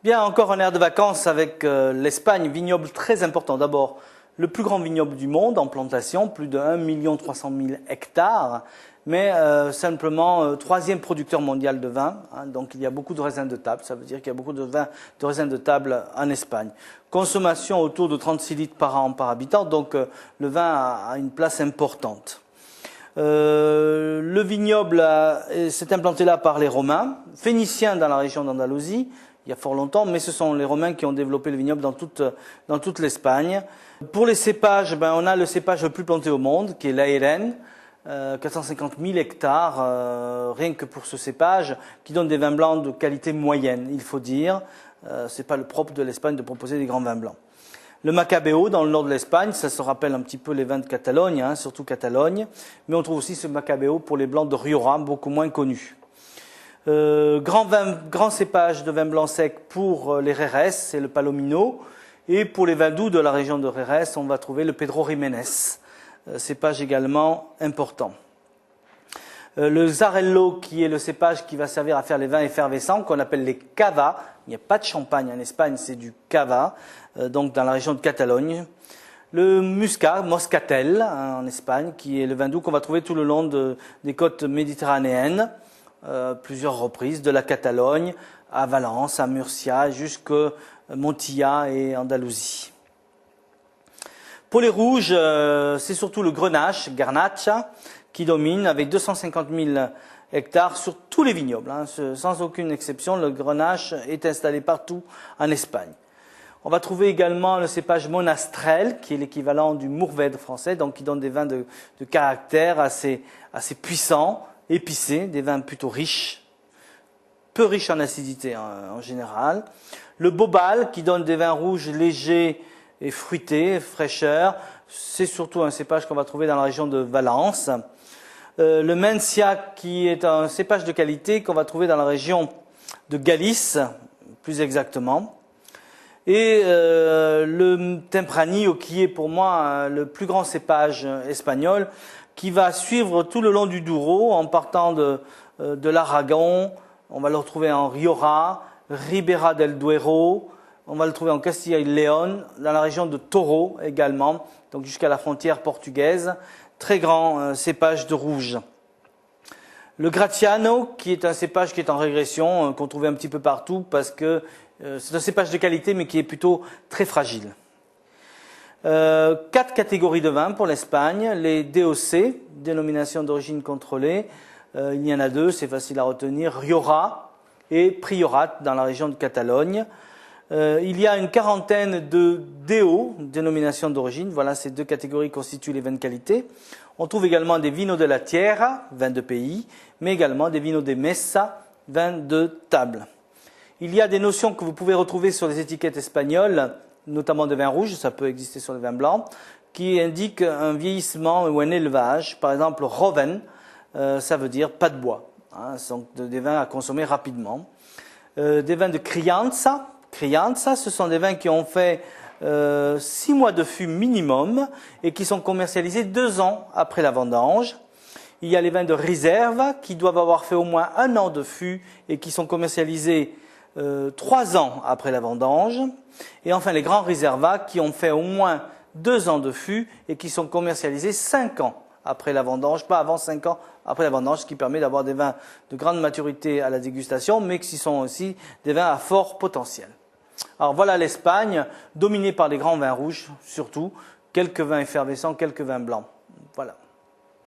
Bien, encore un air de vacances avec l'Espagne, vignoble très important. D'abord, le plus grand vignoble du monde en plantation, plus de 1 300 000 hectares, mais simplement troisième producteur mondial de vin. Donc il y a beaucoup de raisins de table, ça veut dire qu'il y a beaucoup de raisins de table en Espagne. Consommation autour de 36 litres par an par habitant, donc le vin a une place importante. Le vignoble s'est implanté là par les Romains, phéniciens dans la région d'Andalousie, il y a fort longtemps, mais ce sont les Romains qui ont développé le vignoble dans toute l'Espagne. Pour les cépages, on a le cépage le plus planté au monde, qui est l'Airén, 450 000 hectares, rien que pour ce cépage, qui donne des vins blancs de qualité moyenne, il faut dire. C'est pas le propre de l'Espagne de proposer des grands vins blancs. Le Macabeo, dans le nord de l'Espagne, ça se rappelle un petit peu les vins de Catalogne, surtout Catalogne, mais on trouve aussi ce Macabeo pour les blancs de Rioja, beaucoup moins connus. Grand cépage de vin blanc sec pour les Jerez, c'est le Palomino, et pour les vins doux de la région de Jerez, on va trouver le Pedro Ximénez, cépage également important. Le Xarel·lo, qui est le cépage qui va servir à faire les vins effervescents, qu'on appelle les cava. Il n'y a pas de champagne en Espagne, c'est du cava, donc dans la région de Catalogne. Le Muscat, Moscatel, en Espagne, qui est le vin doux qu'on va trouver tout le long des côtes méditerranéennes, plusieurs reprises, de la Catalogne à Valence, à Murcia, jusqu'à Montilla et Andalousie. Pour les rouges, c'est surtout le Grenache, Garnacha, qui domine avec 250 000 hectares sur tous les vignobles. Sans aucune exception, le Grenache est installé partout en Espagne. On va trouver également le cépage Monastrell, qui est l'équivalent du Mourvèdre français, donc qui donne des vins de caractère assez puissants, épicés, des vins plutôt riches, peu riches en acidité en général. Le Bobal, qui donne des vins rouges légers et fruités, fraîcheur, c'est surtout un cépage qu'on va trouver dans la région de Valence. Le Mencia, qui est un cépage de qualité qu'on va trouver dans la région de Galice, plus exactement. Et le Tempranillo, qui est pour moi le plus grand cépage espagnol, qui va suivre tout le long du Douro, en partant de l'Aragon. On va le retrouver en Rioja, Ribera del Duero, on va le trouver en Castilla y León, dans la région de Toro également, donc jusqu'à la frontière portugaise. Très grand cépage de rouge. Le Gratiano, qui est un cépage qui est en régression, qu'on trouvait un petit peu partout, parce que c'est un cépage de qualité, mais qui est plutôt très fragile. 4 catégories de vins pour l'Espagne. Les DOC, dénomination d'origine contrôlée. Il y en a 2, c'est facile à retenir. Rioja et Priorat, dans la région de Catalogne. Il y a une quarantaine de DO, dénomination d'origine. Voilà, ces 2 catégories constituent les vins de qualité. On trouve également des vinos de la tierra, vins de pays, mais également des vinos de mesa, vins de table. Il y a des notions que vous pouvez retrouver sur les étiquettes espagnoles, notamment de vins rouges, ça peut exister sur les vins blancs, qui indiquent un vieillissement ou un élevage. Par exemple, Roven, ça veut dire pas de bois. Ce sont des vins à consommer rapidement. Des vins de crianza. Crianza, ce sont des vins qui ont fait 6 mois de fût minimum et qui sont commercialisés 2 ans après la vendange. Il y a les vins de réserve qui doivent avoir fait au moins 1 an de fût et qui sont commercialisés 3 ans après la vendange. Et enfin les grands réservats qui ont fait au moins 2 ans de fût et qui sont commercialisés 5 ans après la vendange, pas avant 5 ans après la vendange, ce qui permet d'avoir des vins de grande maturité à la dégustation, mais qui sont aussi des vins à fort potentiel. Alors voilà l'Espagne, dominée par les grands vins rouges surtout, quelques vins effervescents, quelques vins blancs. Voilà.